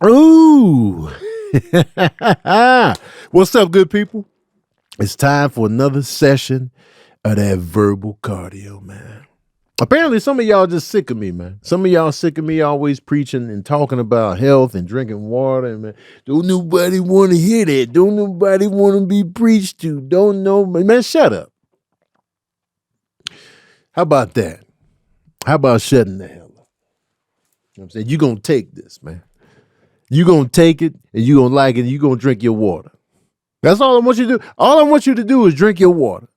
Ooh. What's up, good people? It's time for another session of that verbal cardio, man. Apparently, some of y'all just sick of me, man. Some of y'all sick of me always preaching and talking about health and drinking water. And man, don't nobody want to hear that. Don't nobody want to be preached to. Don't know. Man, shut up. How about that? How about shutting the hell up? You know what I'm saying? You're going to take this, man. You're going to take it and you're going to like it and you're going to drink your water. That's all I want you to do. All I want you to do is drink your water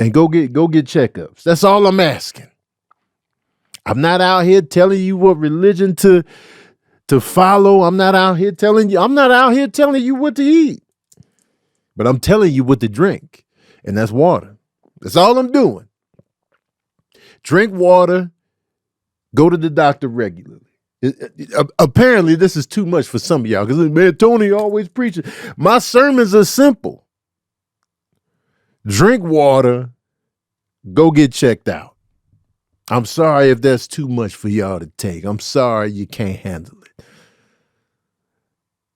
and go get checkups. That's all I'm asking. I'm not out here telling you what religion to follow. I'm not out here telling you what to eat. But I'm telling you what to drink, and that's water. That's all I'm doing. Drink water, go to the doctor regularly. Apparently, this is too much for some of y'all because, man, Tony always preaching. My sermons are simple. Drink water, go get checked out. I'm sorry if that's too much for y'all to take. I'm sorry you can't handle it.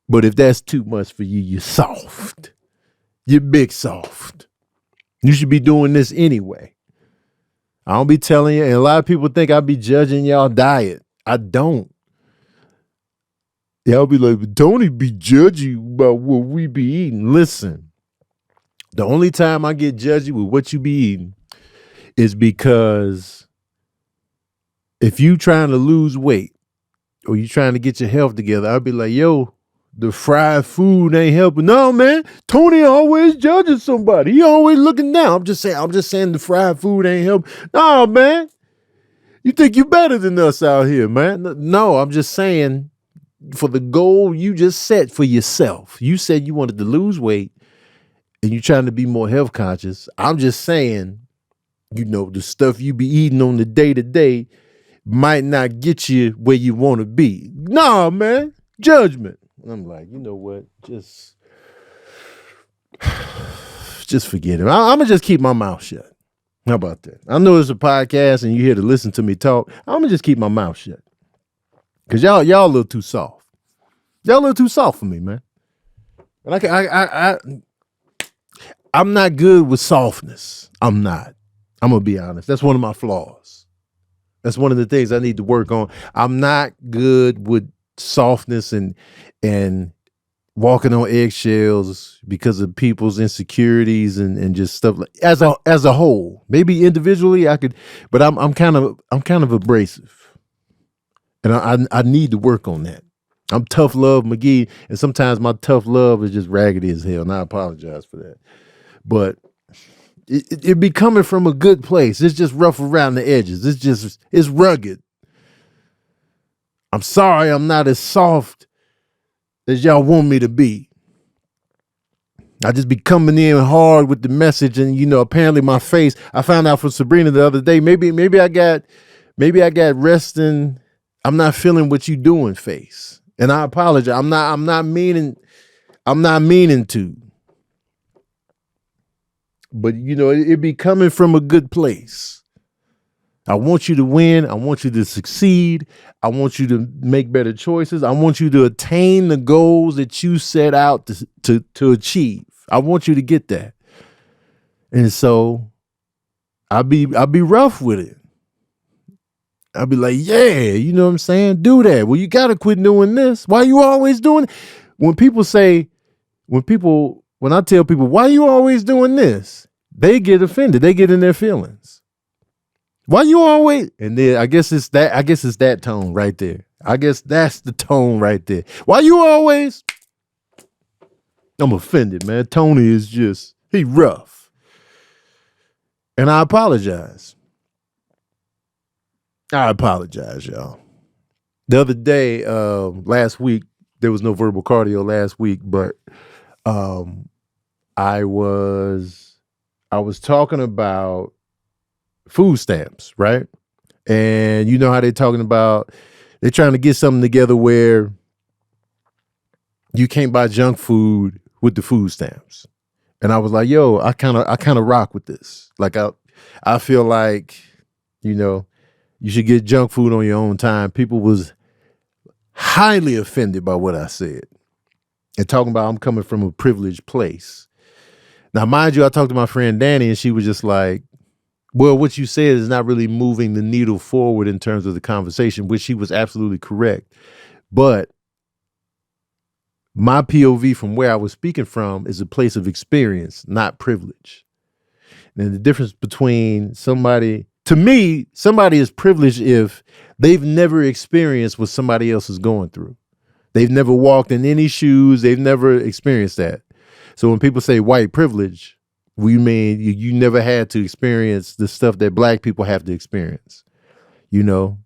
But if that's too much for you, you're soft. You're big soft. You should be doing this anyway. I don't be telling you, and a lot of people think I be judging y'all diet. I don't. Y'all be like, Tony be judgy about what we be eating. Listen, the only time I get judgy with what you be eating is because if you trying to lose weight or you trying to get your health together, I'll be like, yo, the fried food ain't helping. No, man, Tony always judging somebody. He always looking down. I'm just saying the fried food ain't helping. No, man, you think you better than us out here, man. No, I'm just saying for the goal you just set for yourself. You said you wanted to lose weight and you're trying to be more health conscious. I'm just saying, the stuff you be eating on the day-to-day might not get you where you want to be. Nah, man, judgment. I'm like, you know what? Just forget it. I'm going to just keep my mouth shut. How about that? I know it's a podcast and you're here to listen to me talk. I'm going to just keep my mouth shut. Because y'all a little too soft. Y'all a little too soft for me, man. And I'm not good with softness. I'm not. I'm going to be honest. That's one of my flaws. That's one of the things I need to work on. I'm not good with softness and walking on eggshells because of people's insecurities and just stuff like as a whole. Maybe individually I could, but I'm kind of abrasive. And I need to work on that. I'm tough love McGee, and sometimes my tough love is just raggedy as hell, and I apologize for that. But it be coming from a good place. It's just rough around the edges. It's rugged. I'm sorry I'm not as soft as y'all want me to be. I just be coming in hard with the message, and apparently my face. I found out from Sabrina the other day. Maybe I got resting. I'm not feeling what you doing face. And I apologize. I'm not meaning to. But it be coming from a good place. I want you to win. I want you to succeed. I want you to make better choices. I want you to attain the goals that you set out to achieve. I want you to get that. And so I'll be rough with it. I'll be like, yeah, you know what I'm saying? Do that. Well, you got to quit doing this. Why you always doing it? When I tell people, why you always doing this? They get offended. They get in their feelings. Why you always? And then I guess it's that tone right there. I guess that's the tone right there. Why you always? I'm offended, man. Tony is he rough. And I apologize. I apologize, y'all. The other day, last week, there was no verbal cardio last week, but I was talking about food stamps, right? And you know how they're trying to get something together where you can't buy junk food with the food stamps. And I was like, yo, I kind of rock with this. Like I feel like, you should get junk food on your own time. People was highly offended by what I said and talking about I'm coming from a privileged place. Now, mind you, I talked to my friend Danny and she was just like, well, what you said is not really moving the needle forward in terms of the conversation, which she was absolutely correct. But my POV from where I was speaking from is a place of experience, not privilege. And the difference between somebody, to me, somebody is privileged if they've never experienced what somebody else is going through. They've never walked in any shoes. They've never experienced that. So when people say white privilege, we mean you never had to experience the stuff that black people have to experience, you know,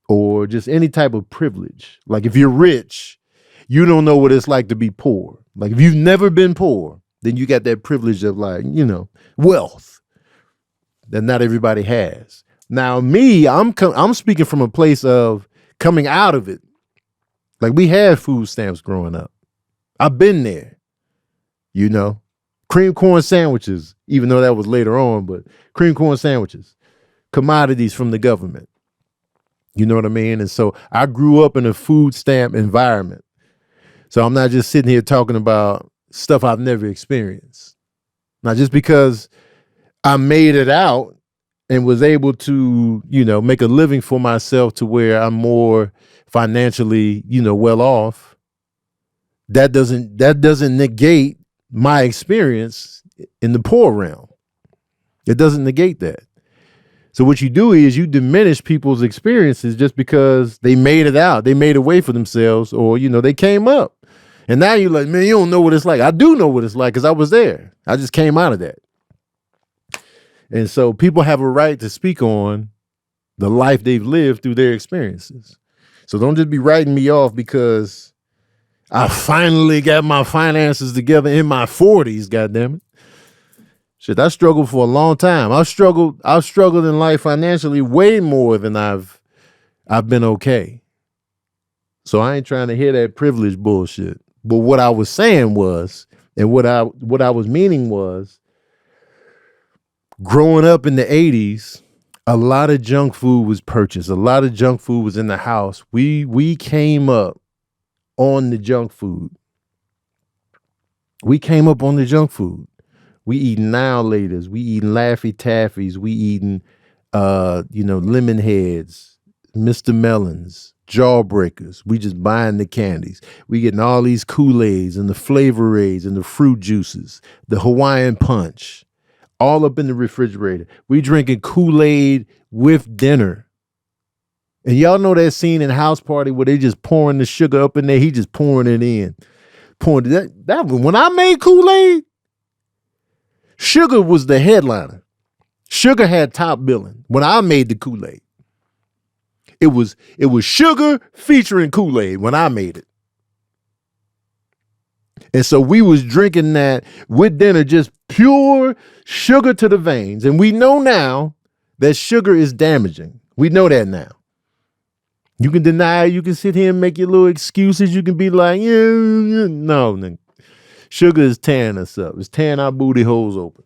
or just any type of privilege. Like if you're rich, you don't know what it's like to be poor. Like if you've never been poor, then you got that privilege of like, you know, wealth that not everybody has. Now me, I'm speaking from a place of coming out of it. Like we had food stamps growing up. I've been there, you know. Cream corn sandwiches, even though that was later on, but cream corn sandwiches, commodities from the government. You know what I mean? And so I grew up in a food stamp environment. So I'm not just sitting here talking about stuff I've never experienced. Now, just because I made it out and was able to, you know, make a living for myself to where I'm more financially, you know, well off, that doesn't negate my experience in the poor realm. It doesn't negate that. So what you do is you diminish people's experiences just because they made it out, they made a way for themselves, or, you know, they came up. And now you're like, man, you don't know what it's like. I do know what it's like because I was there. I just came out of that. And so people have a right to speak on the life they've lived through their experiences. So don't just be writing me off because I finally got my finances together in my 40s, goddammit. Shit, I struggled for a long time. I've struggled in life financially way more than I've been okay. So I ain't trying to hear that privilege bullshit. But what I was saying was, and what I was meaning was, growing up in the 80s, a lot of junk food was purchased. A lot of junk food was in the house. We came up on the junk food. We came up on the junk food. We eating Now Laters. We eating Laffy Taffies. We eating, Lemon Heads, Mr. Melons, Jawbreakers. We just buying the candies. We getting all these Kool-Aids and the Flavor Aids and the fruit juices, the Hawaiian Punch, all up in the refrigerator. We drinking Kool-Aid with dinner. And y'all know that scene in House Party where they just pouring the sugar up in there. He just pouring it in. Pouring that when I made Kool-Aid, sugar was the headliner. Sugar had top billing when I made the Kool-Aid. It was sugar featuring Kool-Aid when I made it. And so we was drinking that with dinner, just pure sugar to the veins. And we know now that sugar is damaging. We know that now. You can deny it. You can sit here and make your little excuses. You can be like, no. Sugar is tearing us up. It's tearing our booty holes open.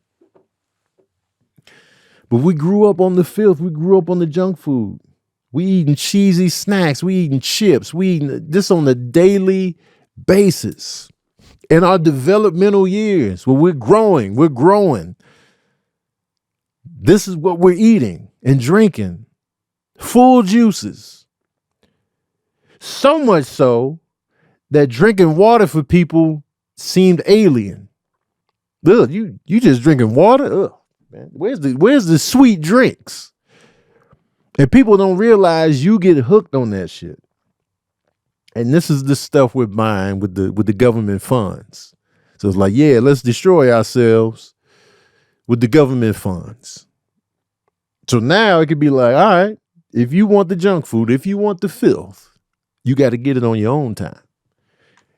But we grew up on the filth. We grew up on the junk food. We eating cheesy snacks. We eating chips. We eating this on a daily basis. In our developmental years, where we're growing. This is what we're eating and drinking. Full juices. So much so that drinking water for people seemed alien. Look, you just drinking water? Ugh, man. Where's the sweet drinks? And people don't realize you get hooked on that shit. And this is the stuff we're buying with the government funds. So it's like, yeah, let's destroy ourselves with the government funds. So now it could be like, all right, if you want the junk food, if you want the filth, you got to get it on your own time.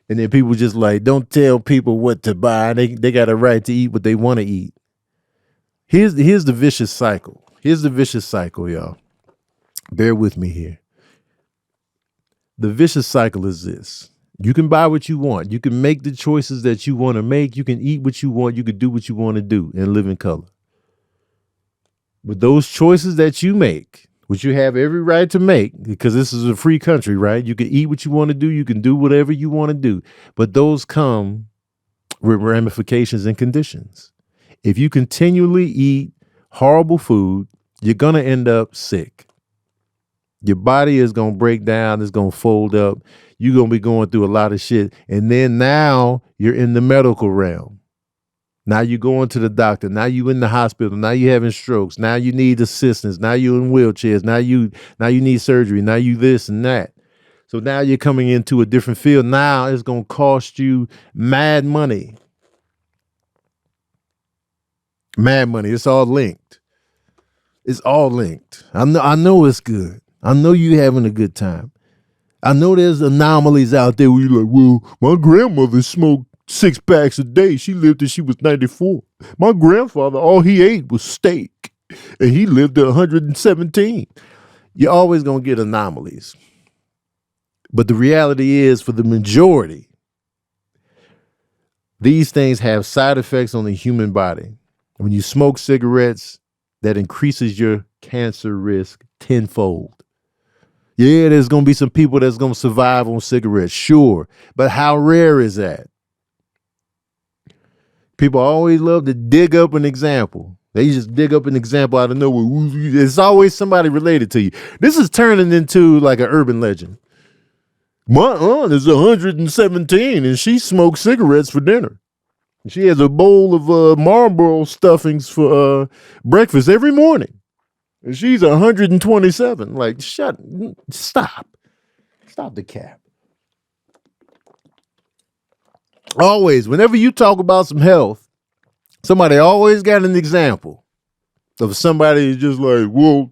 And then people just like, don't tell people what to buy. They got a right to eat what they want to eat. Here's the vicious cycle. Here's the vicious cycle, y'all. Bear with me here. The vicious cycle is this. You can buy what you want. You can make the choices that you want to make. You can eat what you want. You can do what you want to do and live in color. But those choices that you make which you have every right to make because this is a free country, right? You can eat what you want to do. You can do whatever you want to do. But those come with ramifications and conditions. If you continually eat horrible food, you're going to end up sick. Your body is going to break down. It's going to fold up. You're going to be going through a lot of shit. And then now you're in the medical realm. Now you're going to the doctor. Now you in the hospital. Now you having strokes. Now you need assistance. Now you in wheelchairs. Now you need surgery. Now you this and that. So now you're coming into a different field. Now it's going to cost you mad money. Mad money. It's all linked. It's all linked. I know it's good. I know you having a good time. I know there's anomalies out there where you're like, well, my grandmother smoked 6 packs a day. She lived till she was 94. My grandfather, all he ate was steak, and he lived to 117. You're always going to get anomalies. But the reality is, for the majority, these things have side effects on the human body. When you smoke cigarettes, that increases your cancer risk tenfold. Yeah, there's going to be some people that's going to survive on cigarettes, sure. But how rare is that? People always love to dig up an example. They just dig up an example out of nowhere. There's always somebody related to you. This is turning into like an urban legend. My aunt is 117 and she smokes cigarettes for dinner. She has a bowl of Marlboro stuffings for breakfast every morning. And she's 127. Like, stop. Stop the cap. Always, whenever you talk about some health, somebody always got an example of somebody who's just like, well,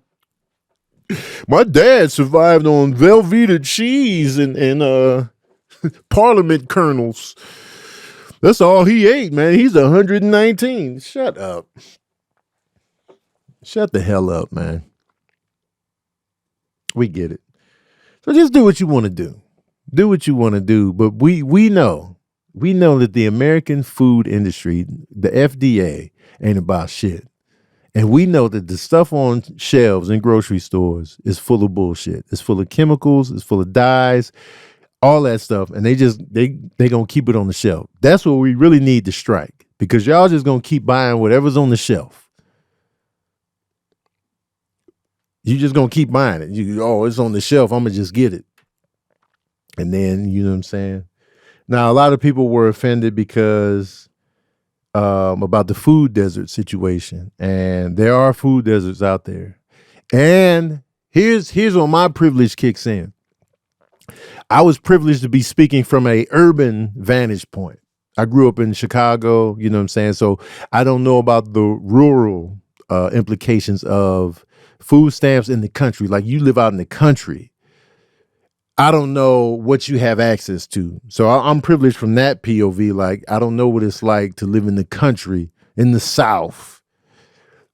my dad survived on Velveeta cheese and Parliament kernels. That's all he ate, man. He's 119. Shut up. Shut the hell up, man. We get it. So just do what you want to do. Do what you want to do. But we know that the American food industry, the FDA, ain't about shit. And we know that the stuff on shelves in grocery stores is full of bullshit. It's full of chemicals. It's full of dyes, all that stuff. And they going to keep it on the shelf. That's what we really need to strike, because y'all just going to keep buying whatever's on the shelf. You just going to keep buying it. It's on the shelf. I'm going to just get it. And then, you know what I'm saying? Now, a lot of people were offended because about the food desert situation. And there are food deserts out there. And here's where my privilege kicks in. I was privileged to be speaking from a urban vantage point. I grew up in Chicago, you know what I'm saying? So I don't know about the rural implications of food stamps in the country. Like, you live out in the country. I don't know what you have access to. So I'm privileged from that POV. Like, I don't know what it's like to live in the country, in the South,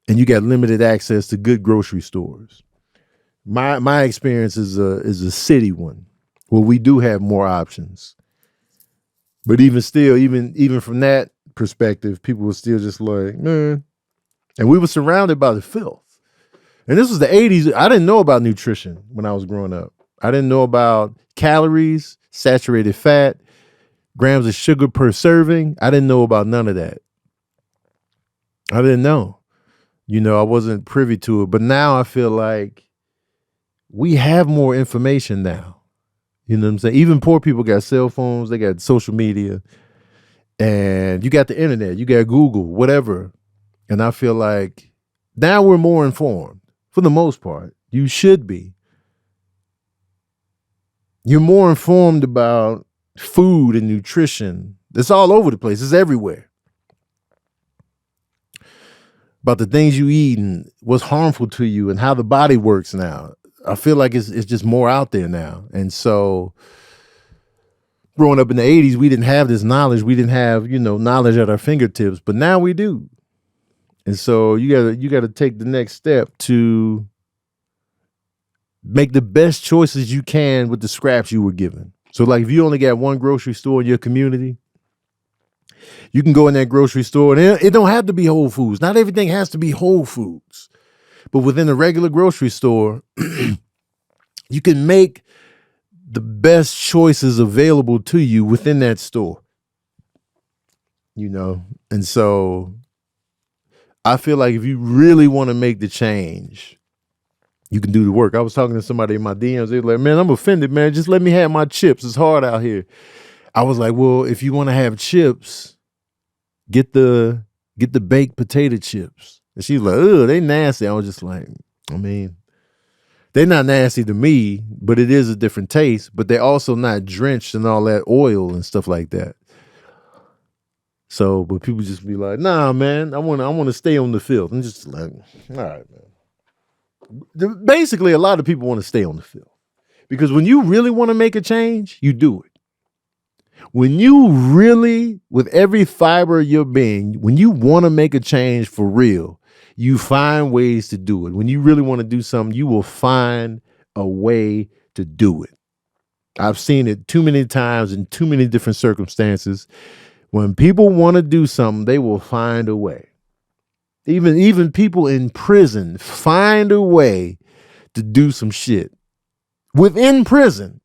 and you got limited access to good grocery stores. My experience is a city one, where we do have more options. But even still, even from that perspective, people were still just like, man. And we were surrounded by the filth. And this was the 80s. I didn't know about nutrition when I was growing up. I didn't know about calories, saturated fat, grams of sugar per serving. I didn't know about none of that. I didn't know. I wasn't privy to it. But now I feel like we have more information now. You know what I'm saying? Even poor people got cell phones. They got social media. And you got the internet. You got Google, whatever. And I feel like now we're more informed. For the most part, you should be. You're more informed about food and nutrition. It's all over the place. It's everywhere. About the things you eat and what's harmful to you and how the body works now. I feel like it's just more out there now. And so growing up in the 80s, we didn't have this knowledge. We didn't have, knowledge at our fingertips, but now we do. And so you gotta take the next step to make the best choices you can with the scraps you were given. So like, if you only got one grocery store in your community, you can go in that grocery store, and it don't have to be Whole Foods. Not everything has to be Whole Foods. But within a regular grocery store, you can make the best choices available to you within that store. You know, and so I feel like if you really want to make the change, you can do the work. I was talking to somebody in my DMs. They were like, man, I'm offended, man. Just let me have my chips. It's hard out here. I was like, well, if you want to have chips, get the baked potato chips. And she's like, oh, they nasty. I was just like, I mean, they're not nasty to me, but it is a different taste. But they're also not drenched in all that oil and stuff like that. So, but people just be like, nah, man, I want to stay on the field. I'm just like, all right, man. Basically, a lot of people want to stay on the field because when you really want to make a change, you do it. When you really, with every fiber of your being, when you want to make a change for real, you find ways to do it. When you really want to do something, you will find a way to do it. I've seen it too many times in too many different circumstances. When people want to do something, they will find a way. Even people in prison find a way to do some shit within prison.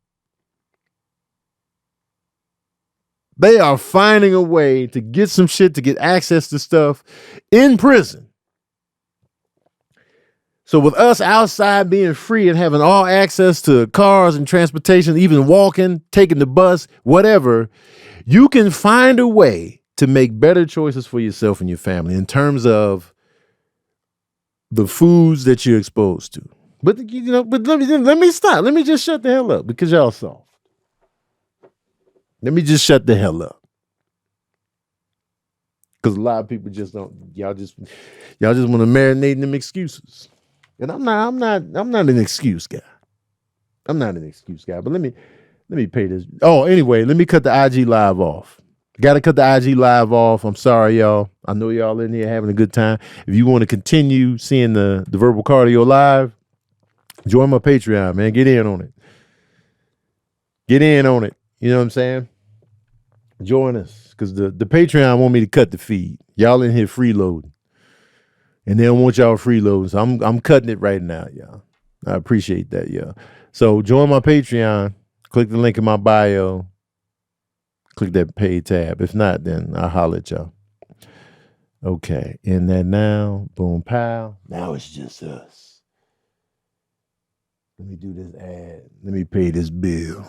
They are finding a way to get some shit, to get access to stuff in prison. So with us outside being free and having all access to cars and transportation, even walking, taking the bus, whatever, you can find a way to make better choices for yourself and your family in terms of the foods that you're exposed to. But let me stop. Let me just shut the hell up because y'all soft. Let me just shut the hell up. Because a lot of people just don't, y'all just want to marinate in them excuses. And I'm not an excuse guy. I'm not an excuse guy, but let me pay this. Oh, anyway, let me cut the IG live off. Got to cut the IG live off. I'm sorry, y'all. I know y'all in here having a good time. If you want to continue seeing the verbal cardio live, join my Patreon, man. Get in on it. Get in on it. You know what I'm saying? Join us because the Patreon want me to cut the feed. Y'all in here freeloading. And they don't want y'all freeloading. So I'm cutting it right now, y'all. I appreciate that, y'all. So join my Patreon. Click the link in my bio. Click that paid tab. If not, then I'll holler at y'all. Okay. In that now. Boom, pow. Now it's just us. Let me do this ad. Let me pay this bill.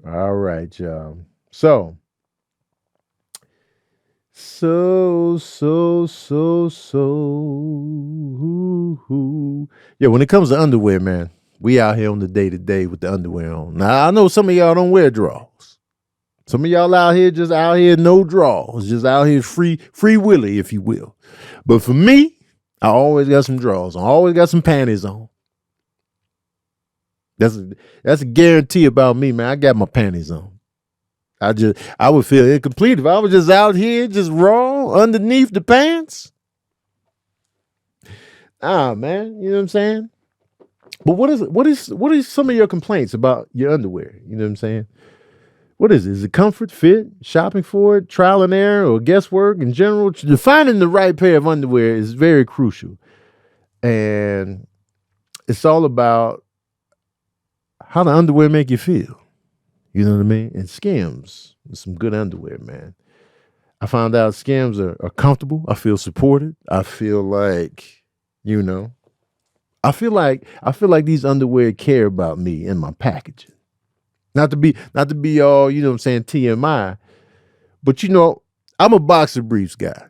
All right, y'all. So, yeah, when it comes to underwear, man, we out here on the day-to-day with the underwear on. Now, I know some of y'all don't wear drawers. Some of y'all out here just out here no drawers, just out here free willy, if you will. But for me, I always got some drawers on. I always got some panties on. That's a guarantee about me, man. I got my panties on. I would feel incomplete if I was just out here just raw underneath the pants. Man, you know what I'm saying? But what is some of your complaints about your underwear? You know what I'm saying? What is it? Is it comfort, fit, shopping for it, trial and error, or guesswork in general? Finding the right pair of underwear is very crucial. And it's all about how the underwear make you feel. You know what I mean? And Skims is some good underwear, man. I found out Skims are comfortable. I feel supported. I feel like, you know, I feel like these underwear care about me and my packaging. Not to be all, you know what I'm saying, TMI. But you know, I'm a boxer briefs guy.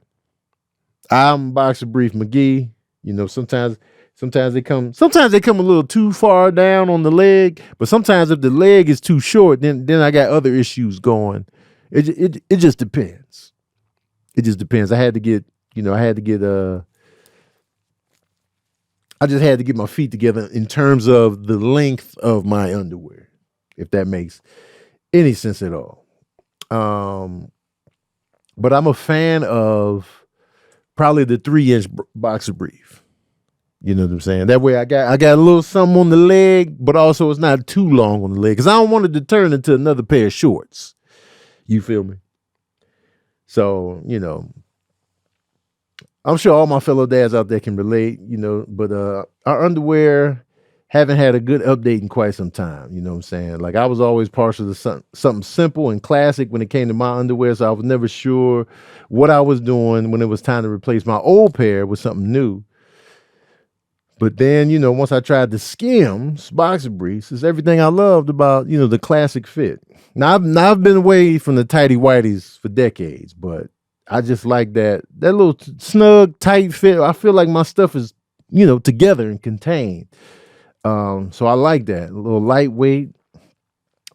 I'm boxer brief McGee. You know, sometimes they come a little too far down on the leg, but sometimes if the leg is too short, then I got other issues going. It just depends. It just depends. I just had to get my feet together in terms of the length of my underwear, if that makes any sense at all. But I'm a fan of probably the 3-inch boxer brief. You know what I'm saying? That way I got a little something on the leg, but also it's not too long on the leg because I don't want it to turn into another pair of shorts. You feel me? So, you know, I'm sure all my fellow dads out there can relate, but our underwear haven't had a good update in quite some time. You know what I'm saying? Like I was always partial to something simple and classic when it came to my underwear. So I was never sure what I was doing when it was time to replace my old pair with something new. But then, once I tried the Skims boxer briefs, it's everything I loved about, the classic fit. Now I've been away from the tighty whities for decades, but I just like that little snug, tight fit. I feel like my stuff is, together and contained. So I like that. A little lightweight.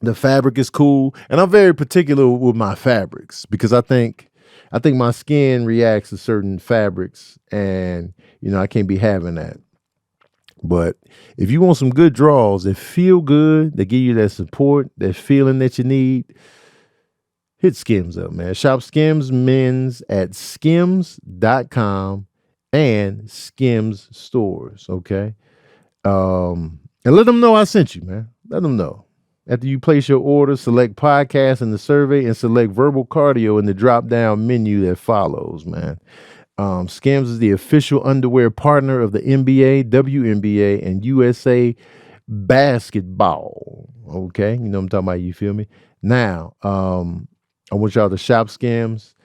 The fabric is cool. And I'm very particular with my fabrics because I think my skin reacts to certain fabrics and, I can't be having that. But if you want some good draws that feel good, that give you that support, that feeling that you need, hit Skims up, man. Shop Skims Men's at skims.com and Skims stores, okay? And let them know I sent you, man. Let them know. After you place your order, select podcast in the survey and select verbal cardio in the drop-down menu that follows, man. Skims is the official underwear partner of the NBA, WNBA, and USA basketball. Okay, you know what I'm talking about, you feel me? Now, I want y'all to shop Skims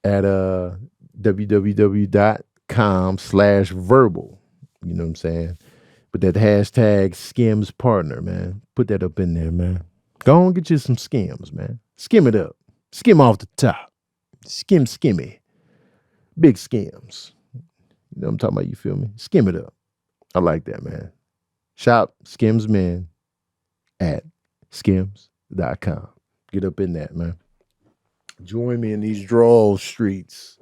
at www.com/verbal. You know what I'm saying? Put that hashtag Skims partner, man. Put that up in there, man. Go on, get you some Skims, man. Skim it up. Skim off the top. Skimmy. Big Skims. You know what I'm talking about, you feel me? Skim it up. I like that, man. Shop Skims Men at skims.com. Get up in that, man. Join me in these draw streets.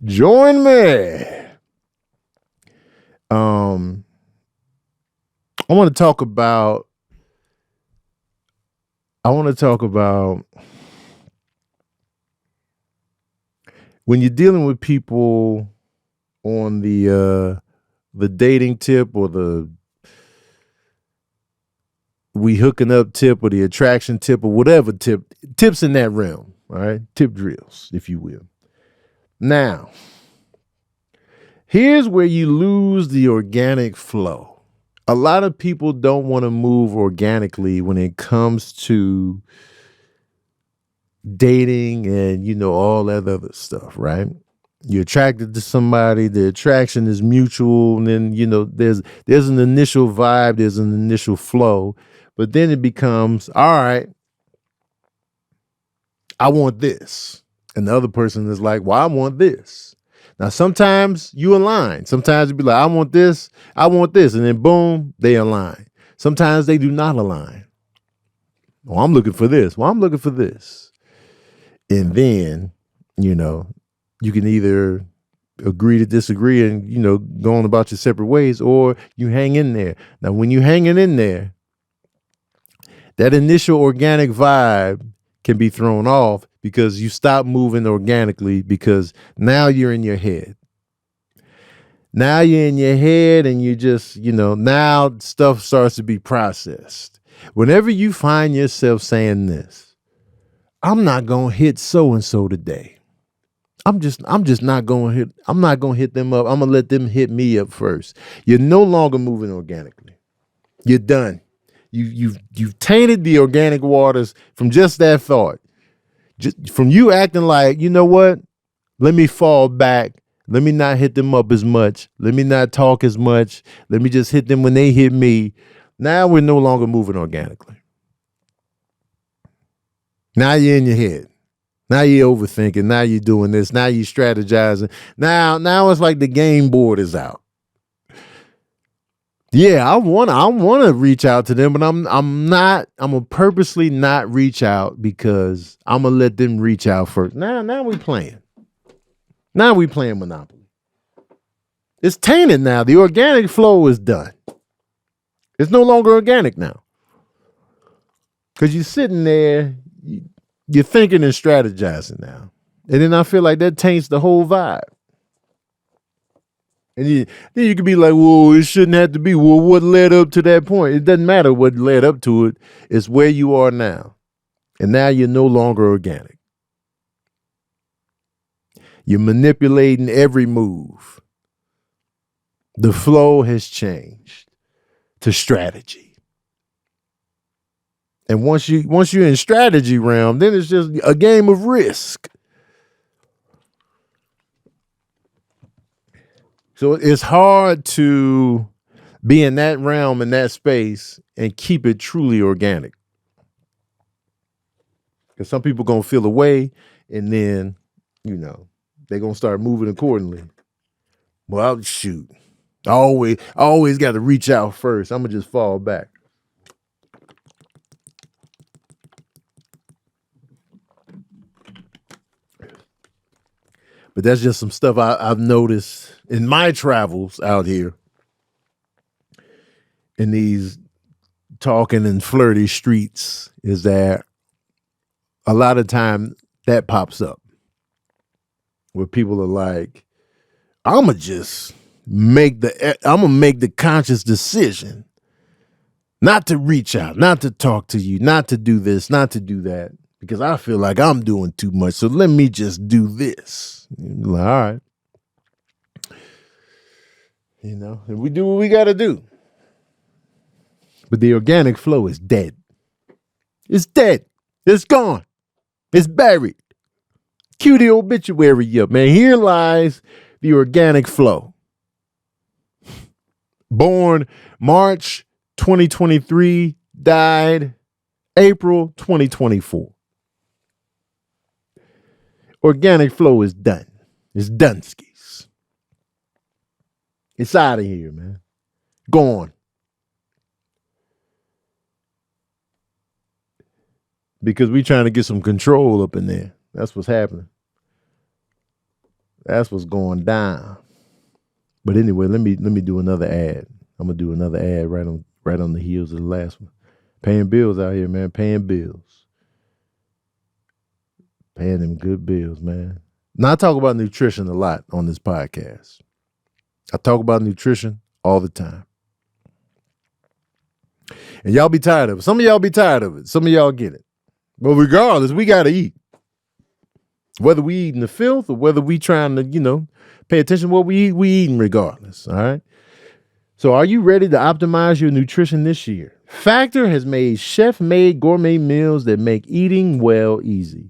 Join me. I want to talk about when you're dealing with people on the dating tip or the we hooking up tip or the attraction tip or whatever tips in that realm, all right? Tip drills, if you will. Now, here's where you lose the organic flow. A lot of people don't want to move organically when it comes to dating and, all that other stuff, right? You're attracted to somebody, the attraction is mutual, and then, there's an initial vibe, there's an initial flow, but then it becomes, all right, I want this. And the other person is like, well, I want this. Now, sometimes you align. Sometimes you be like, I want this. And then boom, they align. Sometimes they do not align. Well, I'm looking for this. Well, I'm looking for this. And then, you can either agree to disagree and, go on about your separate ways, or you hang in there. Now, when you hanging in there, that initial organic vibe can be thrown off because you stop moving organically because now you're in your head. Now you're in your head and you just, now stuff starts to be processed. Whenever you find yourself saying this, I'm not going to hit so-and-so today. I'm not going to hit them up. I'm going to let them hit me up first. You're no longer moving organically. You're done. You've tainted the organic waters from just that thought. Just from you acting like, you know what? Let me fall back. Let me not hit them up as much. Let me not talk as much. Let me just hit them when they hit me. Now we're no longer moving organically. Now you're in your head. Now you're overthinking. Now you're doing this. Now you're strategizing. Now it's like the game board is out. Yeah, I wanna reach out to them, but I'm gonna purposely not reach out because I'm gonna let them reach out first. Now we playing. Now we playing Monopoly. It's tainted now. The organic flow is done. It's no longer organic now. Because you're sitting there, you're thinking and strategizing now. And then I feel like that taints the whole vibe. And then you could be like, well, it shouldn't have to be. Well, what led up to that point? It doesn't matter what led up to it. It's where you are now. And now you're no longer organic. You're manipulating every move. The flow has changed to strategy. And once you're in strategy realm, then it's just a game of risk. So it's hard to be in that realm, in that space, and keep it truly organic. Because some people going to feel away, and then, they're going to start moving accordingly. Well, shoot. I always got to reach out first. I'm going to just fall back. But that's just some stuff I've noticed in my travels out here in these talking and flirty streets, is that a lot of time that pops up where people are like, I'm gonna make the conscious decision not to reach out, not to talk to you, not to do this, not to do that, because I feel like I'm doing too much. So let me just do this. Like, all right. And we do what we got to do. But the organic flow is dead. It's dead. It's gone. It's buried. Cue the obituary up, man. Here lies the organic flow. Born March 2023, died April 2024. Organic flow is done. It's Dunskies. It's out of here, man. Gone. Because we trying to get some control up in there. That's what's happening. That's what's going down. But anyway, let me do another ad. I'm gonna do another ad right on the heels of the last one. Paying bills out here, man. Paying bills. Paying them good bills, man. Now, I talk about nutrition a lot on this podcast. I talk about nutrition all the time. And y'all be tired of it. Some of y'all be tired of it. Some of y'all get it. But regardless, we got to eat. Whether we eating the filth or whether we trying to, pay attention to what we eating regardless, all right? So are you ready to optimize your nutrition this year? Factor has made chef-made gourmet meals that make eating well easy.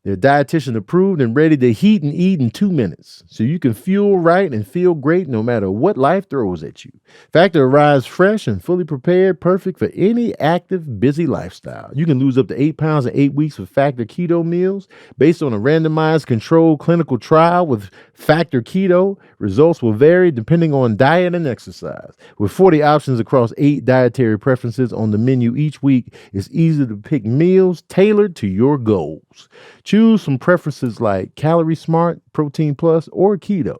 They're dietitian approved and ready to heat and eat in 2 minutes. So you can fuel right and feel great no matter what life throws at you. Factor arrives fresh and fully prepared, perfect for any active, busy lifestyle. You can lose up to 8 pounds in 8 weeks with Factor Keto meals. Based on a randomized controlled clinical trial with Factor Keto, results will vary depending on diet and exercise. With 40 options across 8 dietary preferences on the menu each week, it's easy to pick meals tailored to your goals. Choose from preferences like Calorie Smart, Protein Plus, or Keto.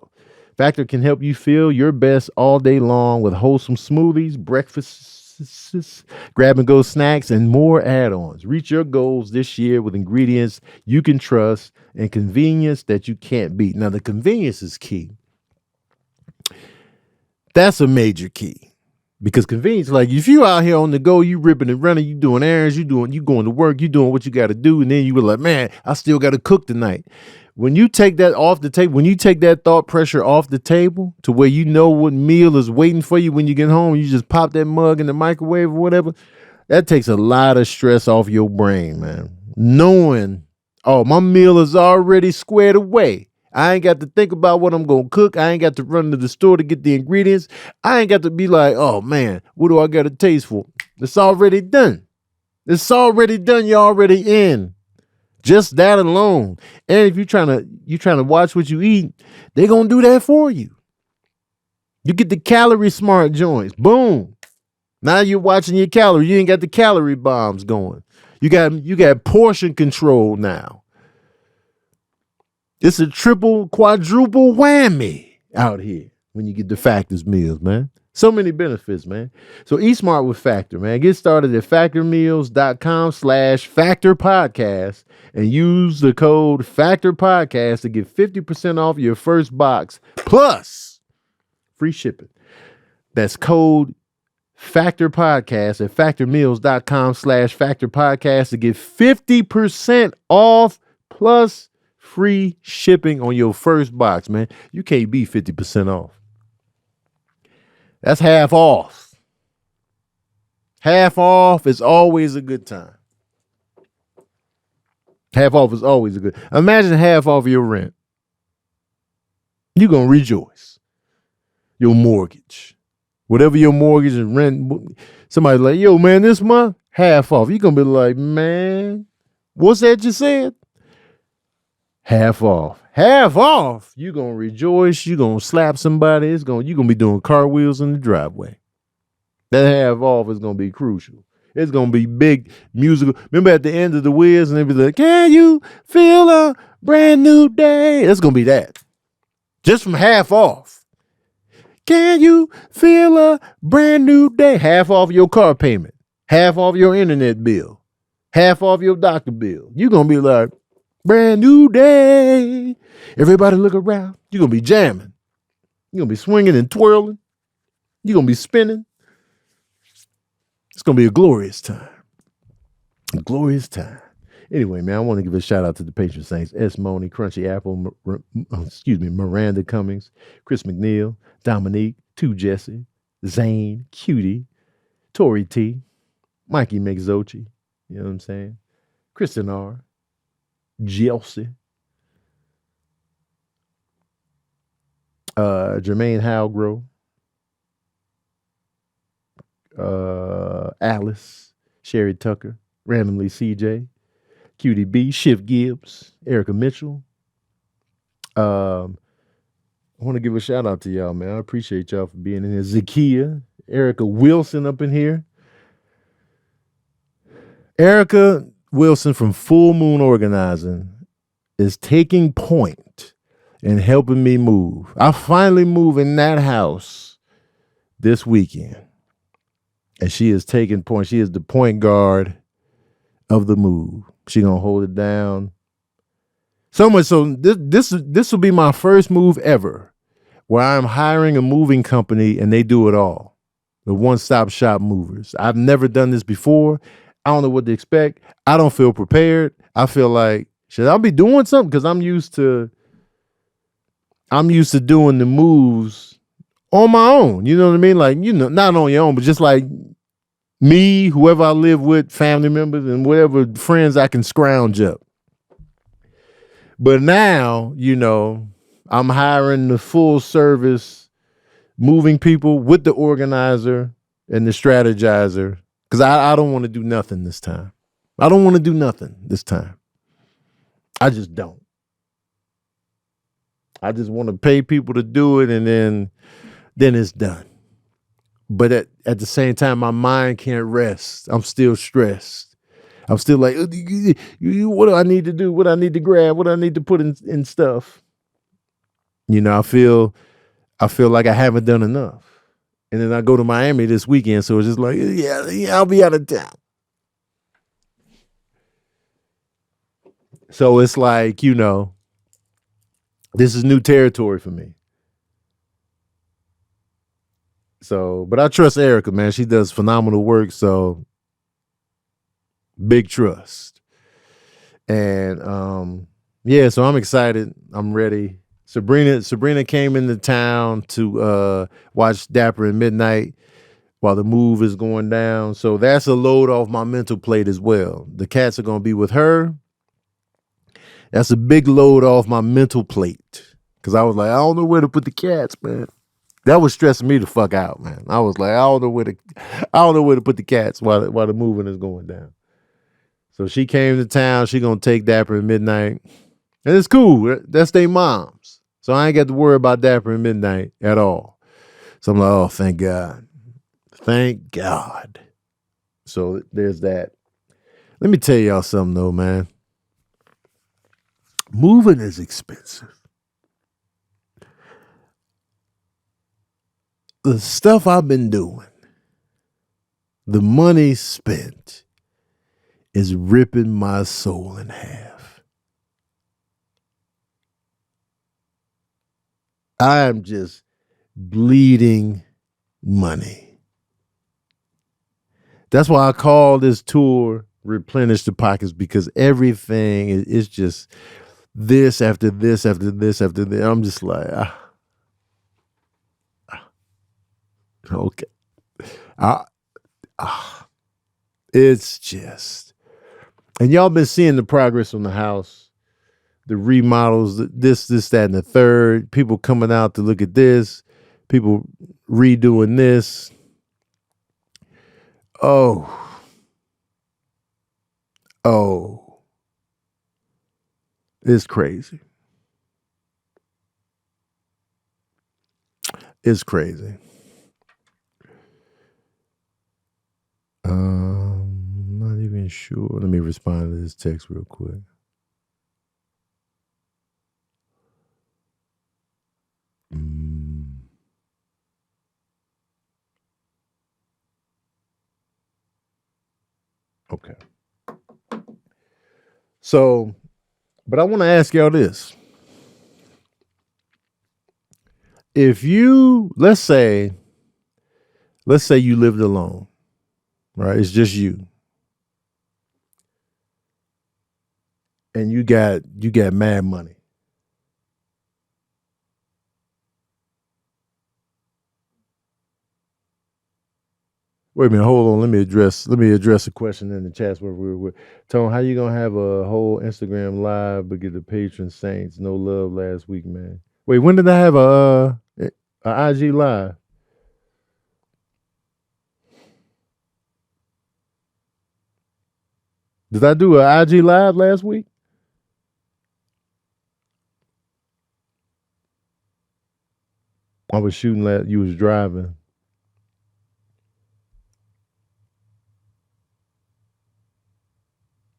Factor can help you feel your best all day long with wholesome smoothies, breakfasts, grab-and-go snacks, and more add-ons. Reach your goals this year with ingredients you can trust and convenience that you can't beat. Now, the convenience is key. That's a major key. Because convenience, like if you out here on the go, you ripping and running, you doing errands, you going to work, you doing what you got to do, and then you were like, man, I still got to cook tonight. When you take that off the table, when you take that thought pressure off the table to where you know what meal is waiting for you when you get home, you just pop that mug in the microwave or whatever, that takes a lot of stress off your brain, man. Knowing, oh, my meal is already squared away. I ain't got to think about what I'm going to cook. I ain't got to run to the store to get the ingredients. I ain't got to be like, oh, man, what do I got to taste for? It's already done. It's already done. You're already in. Just that alone. And if you're trying to watch what you eat, they're going to do that for you. You get the Calorie Smart joints. Boom. Now you're watching your calories. You ain't got the calorie bombs going. You got portion control now. It's a triple, quadruple whammy out here when you get the Factor's meals, man. So many benefits, man. So eat smart with Factor, man. Get started at factormeals.com/factorpodcast and use the code factorpodcast to get 50% off your first box plus free shipping. That's code factorpodcast at factormeals.com/factorpodcast to get 50% off plus free shipping on your first box, man. You can't beat 50% off. That's half off. Half off is always a good time. Half off is always a good. Imagine half off your rent. You're going to rejoice. Your mortgage. Whatever your mortgage and rent. Somebody's like, yo, man, this month, half off. You're going to be like, man, what's that you said? Half off. Half off. You're going to rejoice. You're going to slap somebody. You're going to be doing cartwheels in the driveway. That half off is going to be crucial. It's going to be big musical. Remember at the end of the Wiz and they be like, can you feel a brand new day? It's going to be that. Just from half off. Can you feel a brand new day? Half off your car payment. Half off your internet bill. Half off your doctor bill. You're going to be like, brand new day. Everybody look around. You're going to be jamming. You're going to be swinging and twirling. You're going to be spinning. It's going to be a glorious time. A glorious time. Anyway, man, I want to give a shout out to the patron saints. S. Money, Crunchy Apple, Miranda Cummings, Chris McNeil, Dominique, 2 Jesse, Zane, Cutie, Tori T, Mikey McZochi, you know what I'm saying? Kristen R, Chelsea, Jermaine Halgrove, Alice, Sherry Tucker, Randomly CJ, Cutie B, Shiv Gibbs, Erica Mitchell. I want to give a shout out to y'all, man. I appreciate y'all for being in here. Zakia, Erica Wilson up in here. Erica Wilson from Full Moon Organizing is taking point in helping me move. I finally move in that house this weekend. And she is taking point. She is the point guard of the move. She gonna hold it down. So much so this will be my first move ever where I'm hiring a moving company and they do it all. The one-stop shop movers. I've never done this before. I don't know what to expect. I don't feel prepared. I feel like, should I be doing something? Because I'm used to doing the moves on my own. You know what I mean? Like, you know, not on your own, but just like me, whoever I live with, family members, and whatever friends I can scrounge up. But now, you know, I'm hiring the full service moving people with the organizer and the strategizer. Because I don't want to do nothing this time. I don't want to do nothing this time. I just don't. I just want to pay people to do it and then it's done. But at the same time, my mind can't rest. I'm still stressed. I'm still like, what do I need to do? What I need to grab? What I need to put in stuff? You know, I feel like I haven't done enough. And then I go to Miami this weekend, so it's just like, yeah, I'll be out of town. So it's like, you know, this is new territory for me. So, but I trust Erica, man. She does phenomenal work, so big trust. And yeah, so I'm excited. I'm ready. Sabrina came into town to watch Dapper at midnight while the move is going down. So that's a load off my mental plate as well. The cats are going to be with her. That's a big load off my mental plate. Because I was like, I don't know where to put the cats, man. That was stressing me the fuck out, man. I was like, I don't know where to put the cats while the moving is going down. So she came to town. She going to take Dapper at midnight. And it's cool. That's their moms. So I ain't got to worry about Dapper at midnight at all. So I'm like, oh, thank God. Thank God. So there's that. Let me tell y'all something though, man. Moving is expensive. The stuff I've been doing, the money spent is ripping my soul in half. I am just bleeding money. That's why I call this tour Replenish the Pockets, because everything is just, this after this after this after this. I'm just like, okay. I, it's just, and y'all been seeing the progress on the house, the remodels, this, that, and the third. People coming out to look at this. People redoing this. Oh, it's crazy. It's crazy. Not even sure. Let me respond to this text real quick. Okay. So, but I want to ask y'all this. If you, let's say you lived alone, right? It's just you. And you got mad money. Wait a minute, hold on. Let me address a question in the chat where we were. Tone, how you gonna have a whole Instagram live but get the patron saints no love last week, man? Wait, when did I have a IG live? Did I do a IG live last week? I was shooting you was driving.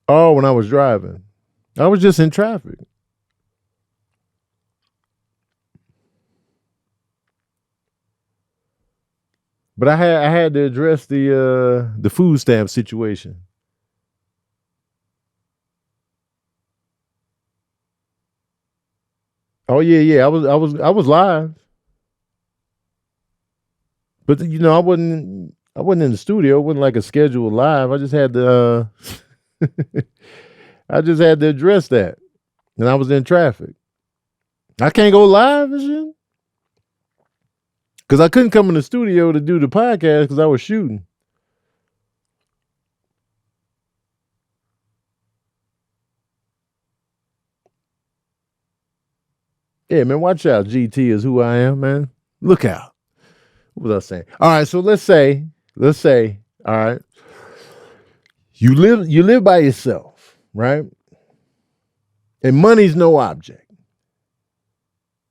Oh, when I was driving. I was just in traffic. But I had to address the food stamp situation. Oh yeah. I was live. But I wasn't in the studio. It wasn't like a scheduled live. I just had to I just had to address that. And I was in traffic. I can't go live and shit. Cause I couldn't come in the studio to do the podcast because I was shooting. Yeah, man, watch out. GT is who I am, man. Look out. What was I saying? All right, so let's say, all right, you live by yourself, right? And money's no object.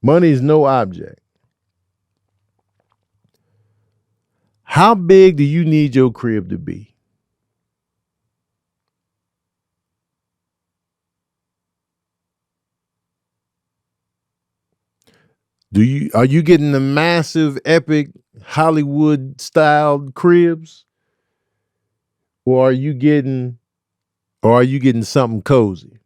Money's no object. How big do you need your crib to be? Are you getting the massive, epic Hollywood styled cribs? Or are you getting something cozy?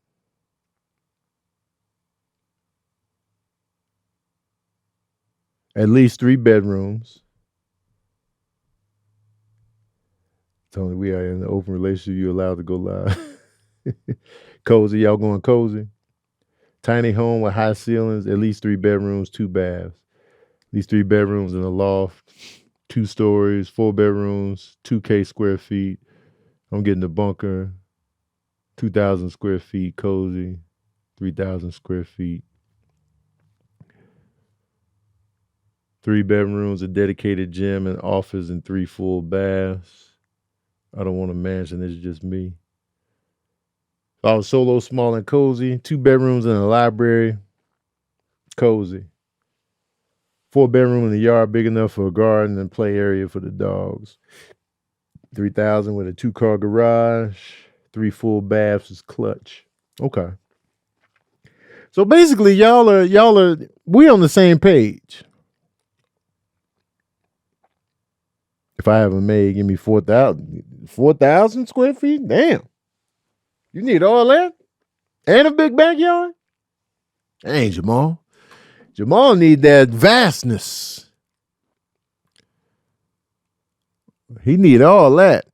At least 3 bedrooms. Tony, we are in an open relationship. You're allowed to go live. Cozy, y'all going cozy? Tiny home with high ceilings, at least 3 bedrooms, 2 baths. At least 3 bedrooms and a loft, 2 stories, 4 bedrooms, 2K square feet. I'm getting the bunker, 2,000 square feet, cozy, 3,000 square feet. 3 bedrooms, a dedicated gym and office, and 3 full baths. I don't want a mansion, it's just me. If I was solo, small, and cozy, 2 bedrooms and a library, cozy. 4 bedroom in the yard, big enough for a garden and play area for the dogs. 3,000 with a 2-car garage, 3 full baths is clutch. Okay. So basically, we on the same page. If I have a maid, give me 4,000 square feet. Damn, you need all that and a big backyard. Dang, Jamal. Jamal need that vastness. He need all that.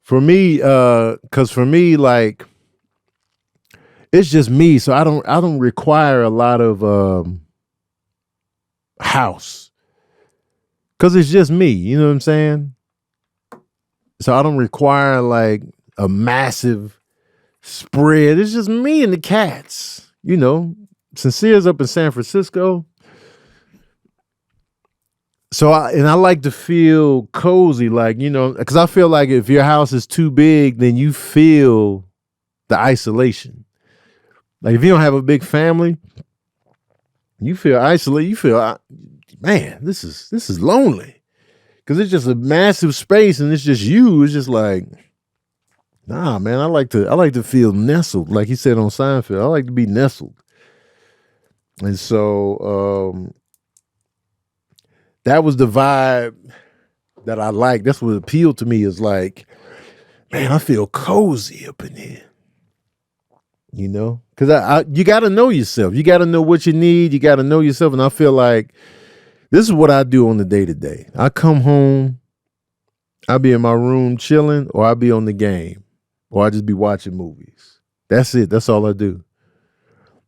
For me, because for me, like, it's just me, so I don't require a lot of house, because it's just me. You know what I'm saying? So I don't require like a massive spread. It's just me and the cats. You know, Sincere's up in San Francisco. So I like to feel cozy, like, you know, because I feel like if your house is too big, then you feel the isolation. Like if you don't have a big family, you feel isolated. You feel, man, this is lonely, because it's just a massive space and it's just you. It's just like, nah, man. I like to feel nestled, like he said on Seinfeld. I like to be nestled, and so that was the vibe that I like. That's what appealed to me, is like, man, I feel cozy up in here. You know, because you got to know yourself. You got to know what you need. You got to know yourself. And I feel like this is what I do on the day to day. I come home, I'll be in my room chilling, or I'll be on the game, or I'll just be watching movies. That's it. That's all I do.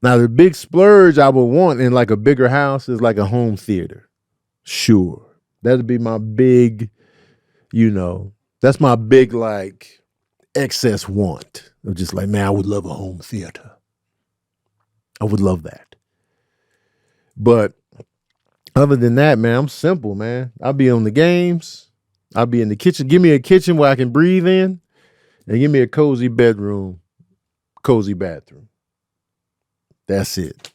Now, the big splurge I would want in like a bigger house is like a home theater. Sure. That'd be my big, you know, that's my big like excess want. I'm just like, man, I would love a home theater. I would love that. But other than that, man, I'm simple, man. I'll be on the games. I'll be in the kitchen. Give me a kitchen where I can breathe in, and give me a cozy bedroom, cozy bathroom. That's it.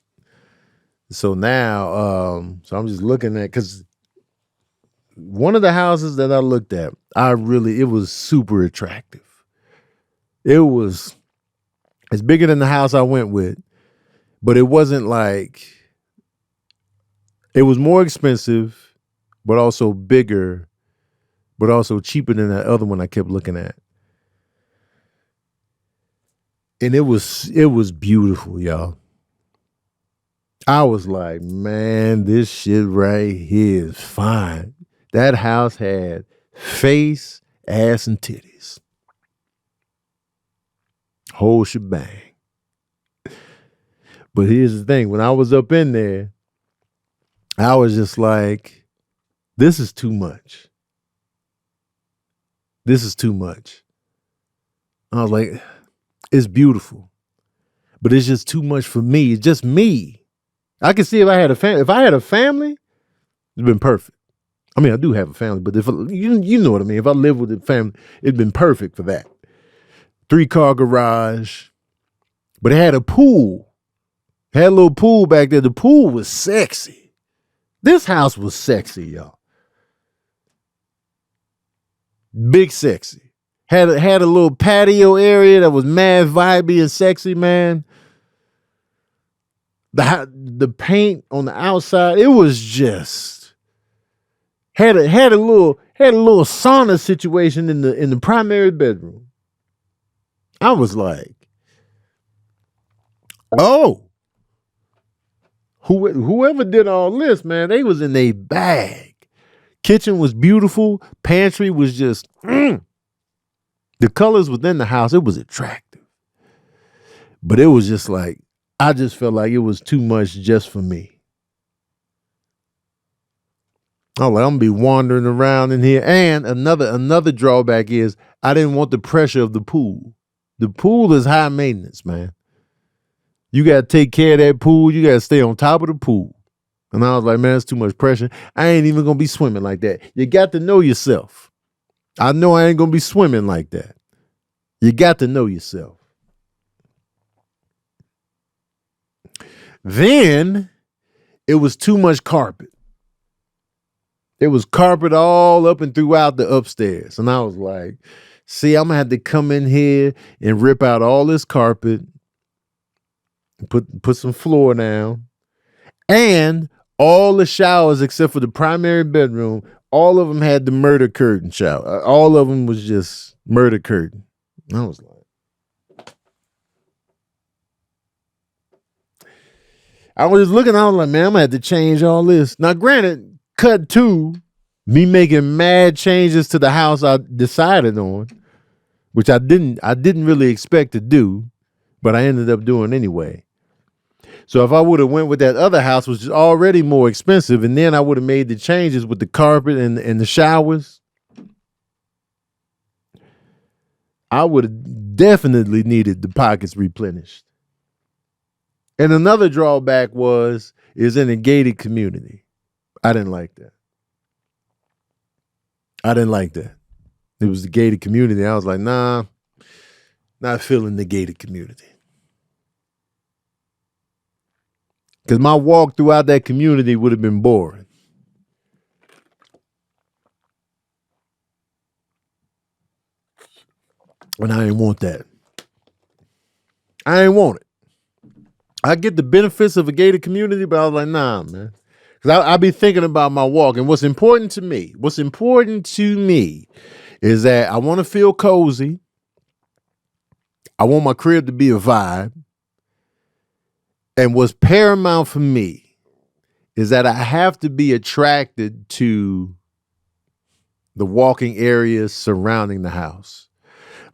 So now, so I'm just looking at, because one of the houses that I looked at, it was super attractive. It's bigger than the house I went with, but it wasn't like, it was more expensive, but also bigger, but also cheaper than that other one I kept looking at. And it was beautiful, y'all. I was like, man, this shit right here is fine. That house had face, ass, and titties. Whole shebang. But here's the thing. When I was up in there, I was just like, this is too much. This is too much. I was like, it's beautiful, but it's just too much for me. It's just me. I can see if I had a family, it's been perfect. I mean, I do have a family, but if you know what I mean. If I live with a family, it'd been perfect for that. 3-car garage, but it had a pool. Had a little pool back there. The pool was sexy. This house was sexy, y'all. Big sexy. Had a little patio area that was mad vibey and sexy, man. The paint on the outside, it was just had a little sauna situation in the primary bedroom. I was like, oh, whoever did all this, man, they was in a bag. Kitchen was beautiful. Pantry was just, the colors within the house, it was attractive. But it was just like, I just felt like it was too much just for me. I was like, I'm gonna be wandering around in here. And another drawback is I didn't want the pressure of the pool. The pool is high maintenance, man. You got to take care of that pool. You got to stay on top of the pool. And I was like, man, it's too much pressure. I ain't even going to be swimming like that. You got to know yourself. I know I ain't going to be swimming like that. You got to know yourself. Then it was too much carpet. It was carpet all up and throughout the upstairs. And I was like, see, I'm going to have to come in here and rip out all this carpet, put some floor down, and all the showers except for the primary bedroom, all of them had the murder curtain shower. All of them was just murder curtain. And I was just looking, I was like, man, I'm going to have to change all this. Now, granted, cut to me making mad changes to the house I decided on. which I didn't really expect to do, but I ended up doing anyway. So if I would have went with that other house, which is already more expensive, and then I would have made the changes with the carpet and the showers, I would have definitely needed the pockets replenished. And another drawback is in a gated community. I didn't like that. It was the gated community. I was like, nah, not feeling the gated community. Because my walk throughout that community would have been boring. And I didn't want that. I didn't want it. I get the benefits of a gated community, but I was like, nah, man. Because I be thinking about my walk. And what's important to me is that I want to feel cozy. I want my crib to be a vibe. And what's paramount for me is that I have to be attracted to the walking areas surrounding the house.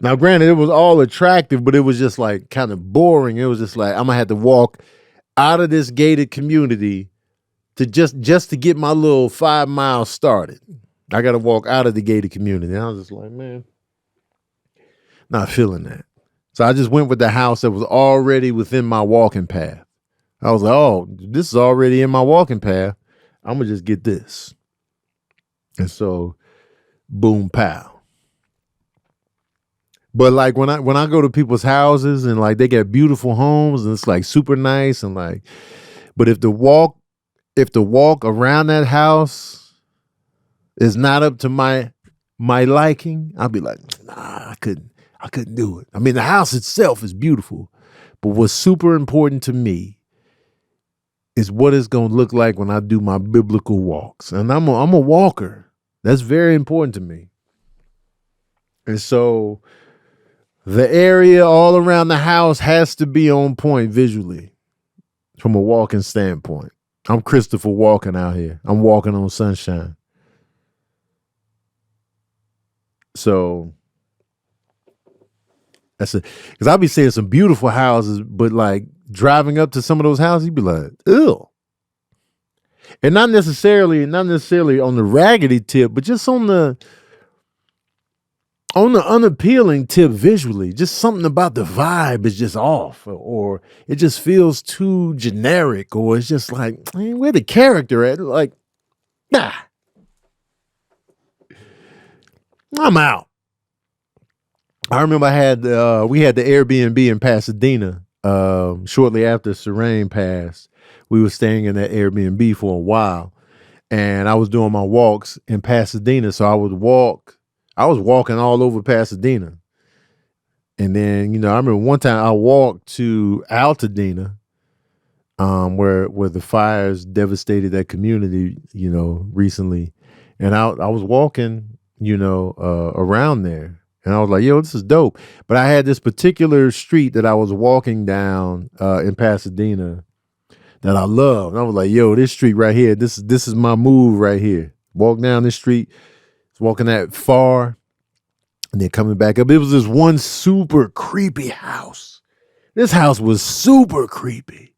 Now, granted, it was all attractive, but it was just like kind of boring. It was just like, I'm gonna have to walk out of this gated community to just to get my little 5 miles started. I got to walk out of the gated community. And I was just like, man, not feeling that. So I just went with the house that was already within my walking path. I was like, oh, this is already in my walking path. I'm gonna just get this. And so, boom, pow. But like when I go to people's houses and like they got beautiful homes and it's like super nice and like, but if the walk around that house is not up to my liking, I'll be like, nah, I couldn't do it. I mean, the house itself is beautiful, but what's super important to me is what it's gonna look like when I do my biblical walks. And I'm a walker. That's very important to me. And so the area all around the house has to be on point visually from a walking standpoint. I'm Christopher walking out here. I'm walking on sunshine. So that's it. Because I'll be seeing some beautiful houses, but like driving up to some of those houses, you'd be like, ew. And not necessarily on the raggedy tip, but just on the unappealing tip visually. Just something about the vibe is just off, or it just feels too generic, or it's just like, man, where the character at? Like, nah, I'm out. I remember we had the Airbnb in Pasadena shortly after Serene passed. We were staying in that Airbnb for a while, and I was doing my walks in Pasadena. So I was walking all over Pasadena. And then, I remember one time I walked to Altadena, where the fires devastated that community, recently. And I was walking, around there. And I was like, yo, this is dope. But I had this particular street that I was walking down in Pasadena that I loved. And I was like, yo, this street right here, this is my move right here. Walk down this street, walking that far, and then coming back up. It was this one super creepy house. This house was super creepy.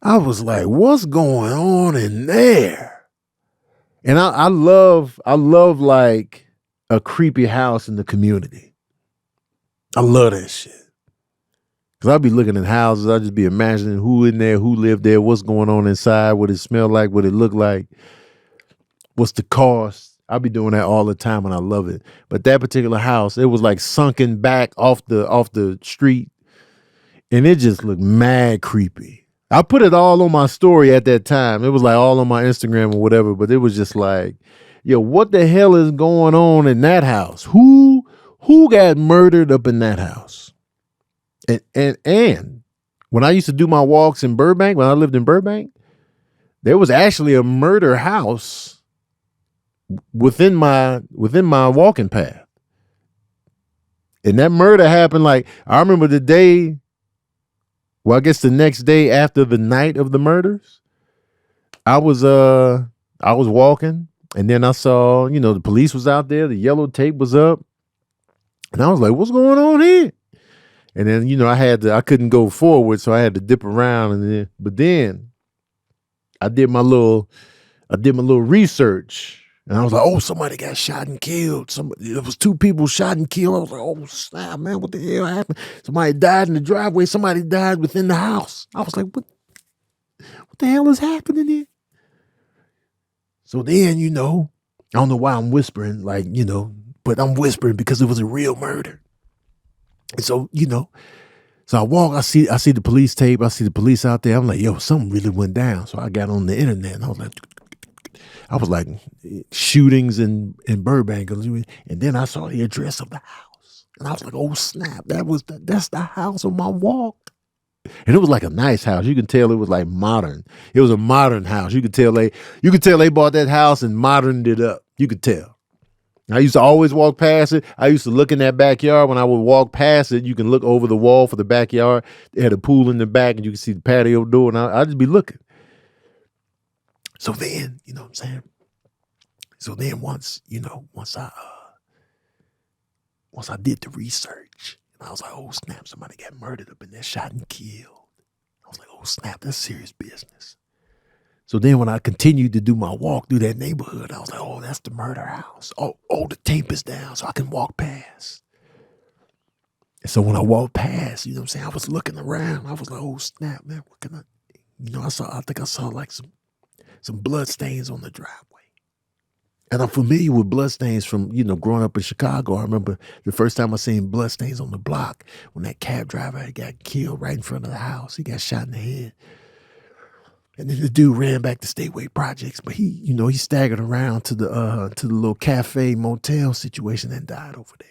I was like, what's going on in there? And I love like a creepy house in the community. I love that shit. Cause I'll be looking at houses, I'll just be imagining who in there, who lived there, what's going on inside, what it smelled like, what it looked like, what's the cost. I'll be doing that all the time and I love it. But that particular house, it was like sunken back off the street, and it just looked mad creepy. I put it all on my story at that time. It was like all on my Instagram or whatever, but it was just like, yo, what the hell is going on in that house? Who got murdered up in that house? And when I used to do my walks in Burbank, when I lived in Burbank, there was actually a murder house within my walking path. And that murder happened, like, I remember the day, well, I guess the next day after the night of the murders, I was walking, and then I saw, the police was out there, the yellow tape was up, And I was like, what's going on here? And then, you know, I couldn't go forward, so I had to dip around. But then I did my little research. And I was like, oh, somebody got shot and killed. There was 2 people shot and killed. I was like, oh, snap, man, what the hell happened? Somebody died in the driveway. Somebody died within the house. I was like, what the hell is happening here? So then, you know, I don't know why I'm whispering, like, you know, but I'm whispering because it was a real murder. And so, you know, so I walk, I see the police tape. I see the police out there. I'm like, yo, something really went down. So I got on the internet and I was like, shootings in Burbank. And then I saw the address of the house. And I was like, oh, snap. That's the house on my walk. And it was like a nice house. You can tell it was like modern. It was a modern house. You could tell they bought that house and moderned it up. You could tell. I used to always walk past it. I used to look in that backyard. When I would walk past it, you can look over the wall for the backyard. They had a pool in the back and you can see the patio door. And I'd just be looking. So then, you know what I'm saying? So then once I did the research, I was like, oh, snap, somebody got murdered up in there, shot and killed. I was like, oh, snap, that's serious business. So then when I continued to do my walk through that neighborhood, I was like, oh, that's the murder house. Oh, the tape is down so I can walk past. And so when I walked past, you know what I'm saying, I was looking around. I was like, oh, snap, man, what can I, you know, I think I saw like some blood stains on the driveway. And I'm familiar with bloodstains from, you know, growing up in Chicago. I remember the first time I seen bloodstains on the block when that cab driver had got killed right in front of the house. He got shot in the head. And then the dude ran back to Stateway Projects, but he staggered around to the little cafe motel situation and died over there.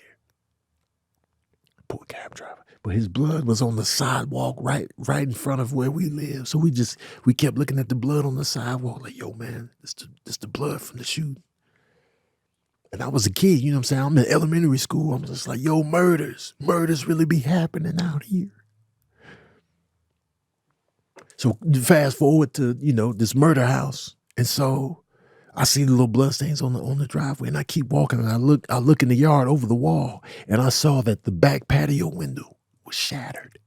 Poor cab driver. But his blood was on the sidewalk right in front of where we live. So we kept looking at the blood on the sidewalk like, yo, man, this the blood from the shooting. And I was a kid, you know what I'm saying? I'm in elementary school. I'm just like, yo, murders really be happening out here. So fast forward to, you know, this murder house. And so I see the little bloodstains on the driveway and I keep walking and I look in the yard over the wall and I saw that the back patio window was shattered.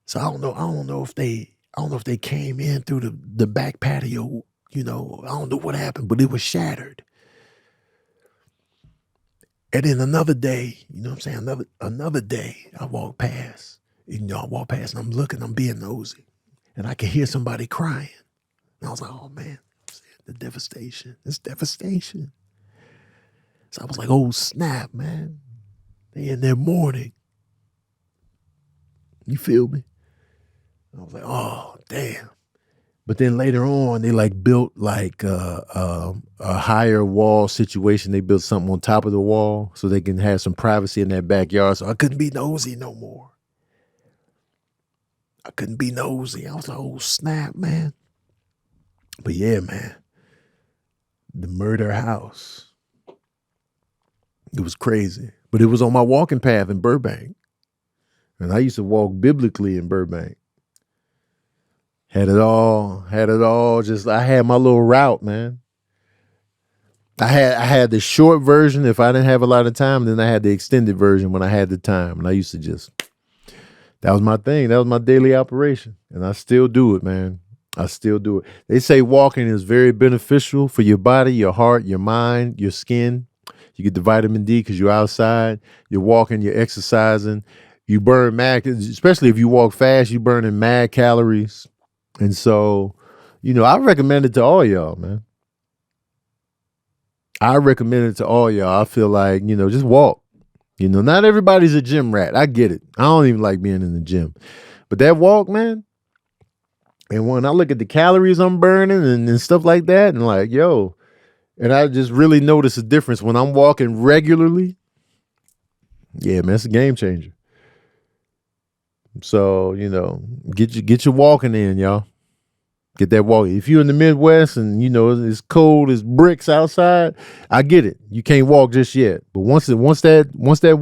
So I don't know if they came in through the back patio, you know, I don't know what happened, but it was shattered. And then another day, you know what I'm saying? Another day I walk past. You know, I walk past and I'm looking, I'm being nosy. And I can hear somebody crying. And I was like, oh man, the devastation. It's devastation. So I was like, oh snap, man. They in their mourning. You feel me? I was like, oh damn. But then later on, they like built like a higher wall situation. They built something on top of the wall so they can have some privacy in their backyard. So I couldn't be nosy no more. I couldn't be nosy. I was like, oh snap, man. But yeah, man, the murder house. It was crazy. But it was on my walking path in Burbank. And I used to walk biblically in Burbank. Had it all. Just, I had my little route, man. I had the short version if I didn't have a lot of time. Then I had the extended version when I had the time. And I used to that was my thing. That was my daily operation. And I still do it, man. I still do it. They say walking is very beneficial for your body, your heart, your mind, your skin. You get the vitamin D because you're outside. You're walking, you're exercising. You burn mad, especially if you walk fast, you burning mad calories. And so, you know, I recommend it to all y'all, man. I recommend it to all y'all. I feel like, you know, just walk. You know, not everybody's a gym rat. I get it. I don't even like being in the gym. But that walk, man, and when I look at the calories I'm burning and stuff like that, and like, yo, and I just really notice a difference when I'm walking regularly. Yeah, man, it's a game changer. So, you know, get your walking in, y'all. Get that walk. If you're in the Midwest and, you know, it's cold as bricks outside, I get it. You can't walk just yet. But once that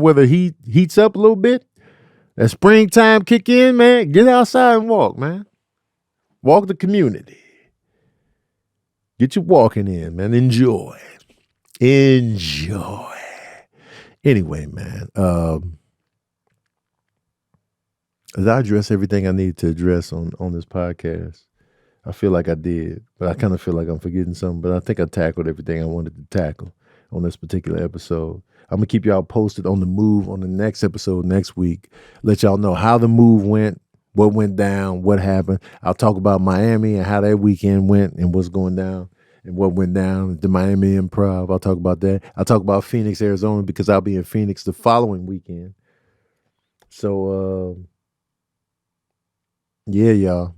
weather heats up a little bit, that springtime kick in, man, get outside and walk, man. Walk the community. Get your walking in, man. Enjoy. Enjoy. Anyway, man. Did I address everything I need to address on this podcast? I feel like I did, but I kind of feel like I'm forgetting something. But I think I tackled everything I wanted to tackle on this particular episode. I'm gonna keep y'all posted on the move on the next episode next week. Let y'all know how the move went, what went down, what happened. I'll talk about Miami and how that weekend went and what's going down and what went down at the Miami Improv. I'll talk about that. I'll talk about Phoenix, Arizona, because I'll be in Phoenix the following weekend. So yeah, y'all.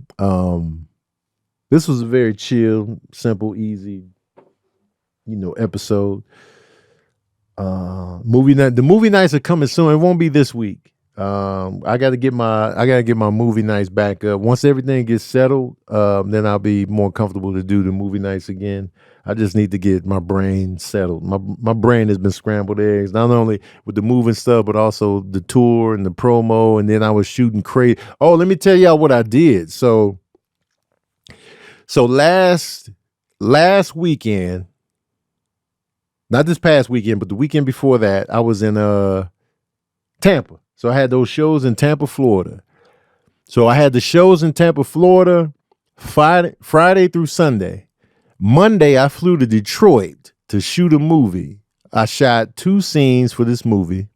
This was a very chill, simple, easy, episode. Movie night. The movie nights are coming soon. It won't be this week. I gotta get my movie nights back up. Once everything gets settled, then I'll be more comfortable to do the movie nights again. I just need to get my brain settled. My brain has been scrambled eggs, not only with the moving stuff, but also the tour and the promo. And then I was shooting crazy. Oh, let me tell y'all what I did. So last weekend, not this past weekend, but the weekend before that, I was in Tampa. So I had those shows in Tampa, Florida. So I had the shows in Tampa, Florida, Friday through Sunday. Monday, I flew to Detroit to shoot a movie. I shot 2 scenes for this movie,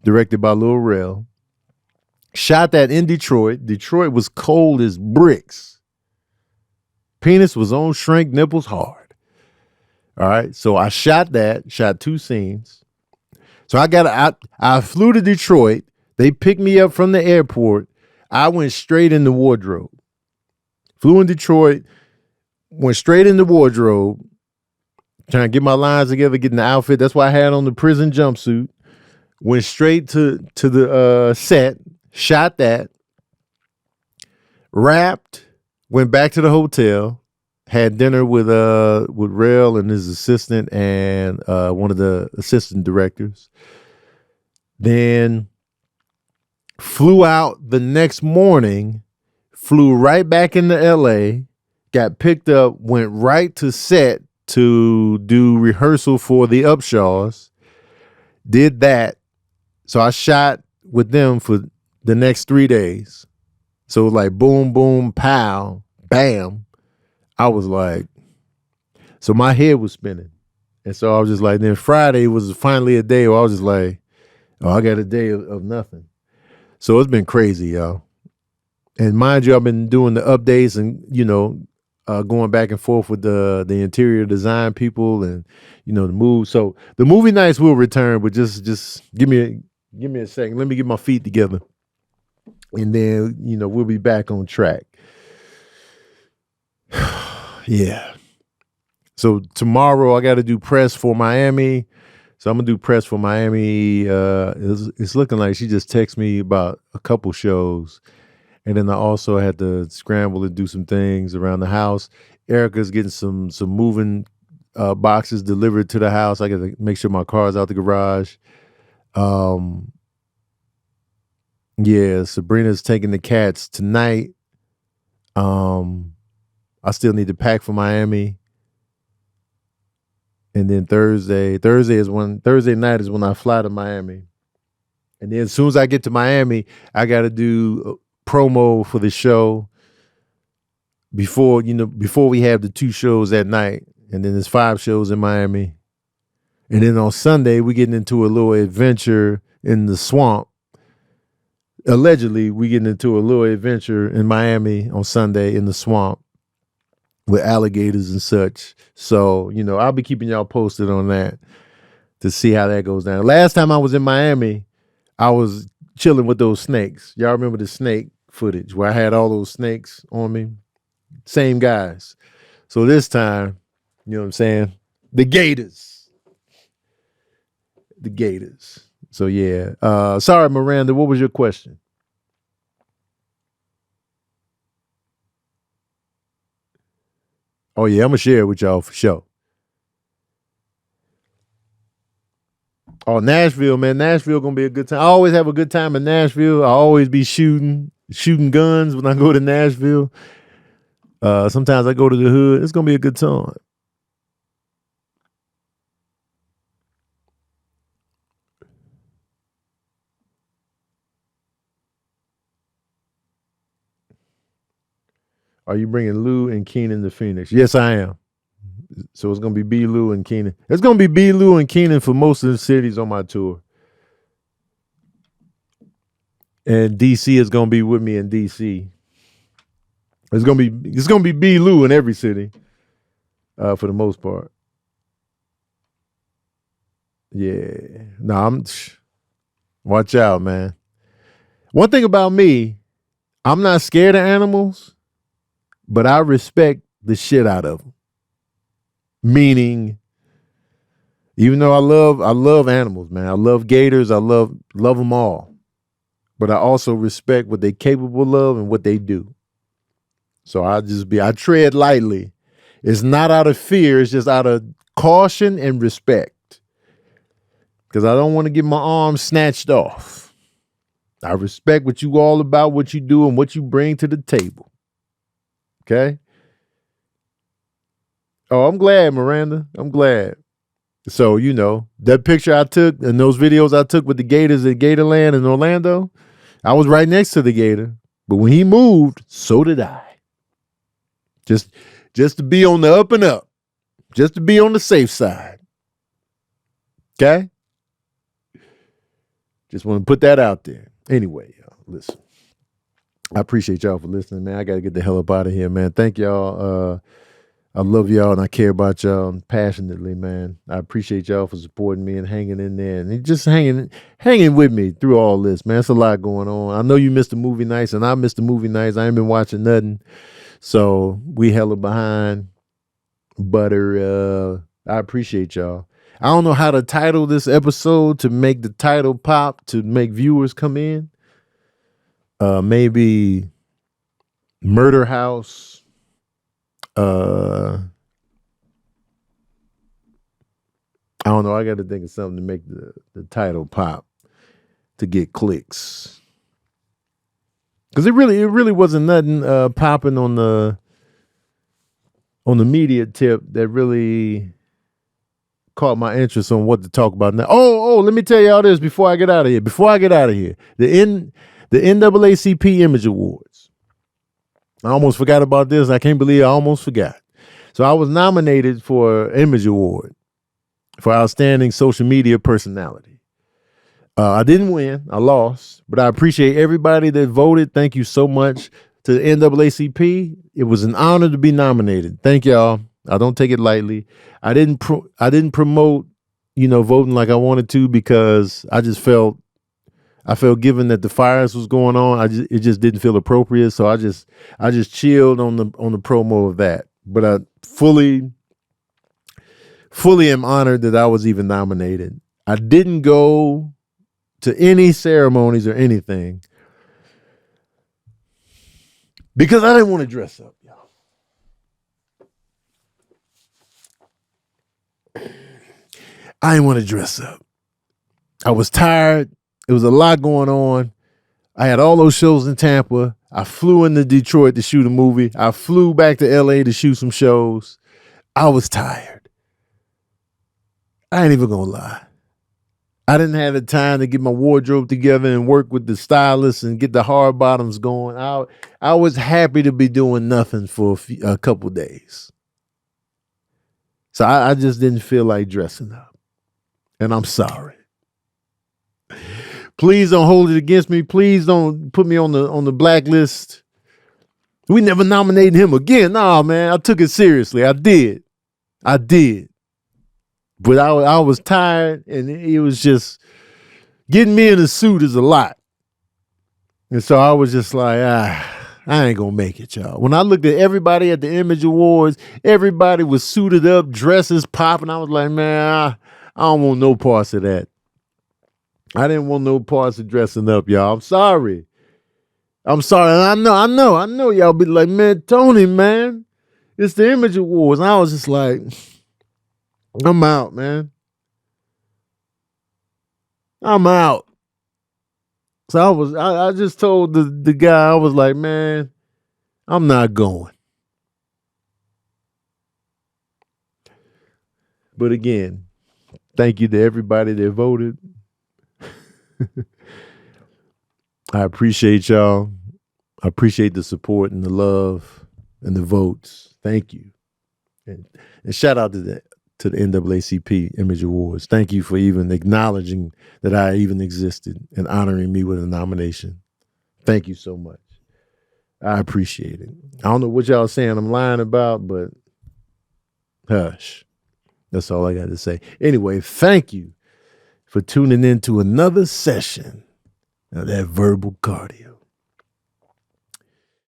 directed by Lil Rel. Shot that in Detroit. Detroit was cold as bricks. Penis was on shrink, nipples hard. All right. So I shot 2 scenes. So I flew to Detroit. They picked me up from the airport. I went straight in the wardrobe. Flew in Detroit, went straight in the wardrobe, trying to get my lines together, getting the outfit. That's why I had on the prison jumpsuit. Went straight to the set, shot that, wrapped, went back to the hotel, had dinner with Rel and his assistant and one of the assistant directors. Then flew out the next morning, flew right back into LA, got picked up, went right to set to do rehearsal for the Upshaws. Did that. So I shot with them for the next 3 days. So it was like boom, boom, pow, bam. I was like, so my head was spinning. And so I was just like, then Friday was finally a day where I was just like, oh, I got a day of nothing. So it's been crazy, y'all. And mind you, I've been doing the updates and, going back and forth with the interior design people and, the move. So the movie nights will return, but just give me a second. Let me get my feet together. And then, we'll be back on track. Yeah. So tomorrow I got to do press for Miami. So I'm going to do press for Miami. It's looking like she just texted me about a couple shows. And then I also had to scramble and do some things around the house. Erica's getting some moving boxes delivered to the house. I got to make sure my car's out the garage. Yeah, Sabrina's taking the cats tonight. I still need to pack for Miami. And then Thursday night is when I fly to Miami. And then as soon as I get to Miami, I got to do promo for the show before we have the 2 shows that night. And then there's 5 shows in Miami. And then on Sunday, we're getting into a little adventure in the swamp. Allegedly, we getting into a little adventure in Miami on Sunday in the swamp with alligators and such. So, I'll be keeping y'all posted on that to see how that goes down. Last time I was in Miami, I was chilling with those snakes. Y'all remember the snake footage where I had all those snakes on me? Same guys. So this time, you know what I'm saying? The gators. So yeah. Sorry, Miranda, what was your question? Oh yeah, I'm gonna share it with y'all for sure. Oh, Nashville, man. Nashville gonna be a good time. I always have a good time in Nashville. I always be shooting guns when I go to Nashville. Sometimes I go to the hood. It's gonna be a good time. Are you bringing Lou and Keenan to Phoenix? Yes, I am. So it's going to be B. Lou and Keenan. It's going to be B. Lou and Keenan for most of the cities on my tour. And DC is going to be with me in DC. It's going to be B. Lou in every city for the most part. Yeah. No, watch out, man. One thing about me, I'm not scared of animals, but I respect the shit out of them. Meaning, even though I love animals, man. I love gators. I love them all. But I also respect what they're capable of and what they do. So I tread lightly. It's not out of fear. It's just out of caution and respect. Because I don't want to get my arm snatched off. I respect what you all about, what you do, and what you bring to the table. Okay? Oh, I'm glad, Miranda. I'm glad. So, that picture I took and those videos I took with the Gators at Gatorland in Orlando, I was right next to the Gator. But when he moved, so did I. Just to be on the up and up. Just to be on the safe side. Okay? Just want to put that out there. Anyway, y'all, listen. I appreciate y'all for listening, man. I got to get the hell up out of here, man. Thank y'all. I love y'all and I care about y'all passionately, man. I appreciate y'all for supporting me and hanging in there and just hanging with me through all this, man. It's a lot going on. I know you missed the movie nights and I missed the movie nights. I ain't been watching nothing. So we hella behind. But I appreciate y'all. I don't know how to title this episode to make the title pop, to make viewers come in. Maybe Murder House. I don't know. I got to think of something to make the title pop to get clicks. Because it really wasn't nothing popping on the media tip that really caught my interest on what to talk about now. Oh, let me tell y'all this before I get out of here. The NAACP Image Awards. I almost forgot about this. I can't believe I almost forgot. So I was nominated for an Image Award for Outstanding Social Media Personality. I didn't win. I lost. But I appreciate everybody that voted. Thank you so much to the NAACP. It was an honor to be nominated. Thank y'all. I don't take it lightly. I didn't promote, voting like I wanted to because I felt given that the fires was going on, it just didn't feel appropriate. So I just chilled on the promo of that. But I fully am honored that I was even nominated. I didn't go to any ceremonies or anything because I didn't want to dress up, y'all. I didn't want to dress up. I was tired. It was a lot going on. I had all those shows in Tampa. I flew into Detroit to shoot a movie. I flew back to LA to shoot some shows. I was tired. I ain't even gonna lie. I didn't have the time to get my wardrobe together and work with the stylist and get the hard bottoms going. I was happy to be doing nothing for a couple days. So I just didn't feel like dressing up. And I'm sorry. Please don't hold it against me. Please don't put me on the blacklist. We never nominated him again. Nah, man, I took it seriously. I did. But I was tired, and it was just getting me in a suit is a lot. And so I was just like, I ain't gonna make it, y'all. When I looked at everybody at the Image Awards, everybody was suited up, dresses popping. I was like, man, I don't want no parts of that. I didn't want no parts of dressing up, y'all. I'm sorry. And I know y'all be like, man, Tony, man, it's the Image Awards. And I was just like, I'm out, man. I'm out. So I just told the guy, I was like, man, I'm not going. But again, thank you to everybody that voted. I appreciate y'all. I appreciate the support and the love. and the votes. Thank you. And shout out to the NAACP Image Awards. Thank you for even acknowledging that I even existed and honoring me with a nomination. Thank you so much. I appreciate it. I don't know what y'all saying I'm lying about, but hush. That's all I got to say. Anyway, thank you for tuning in to another session of that verbal cardio.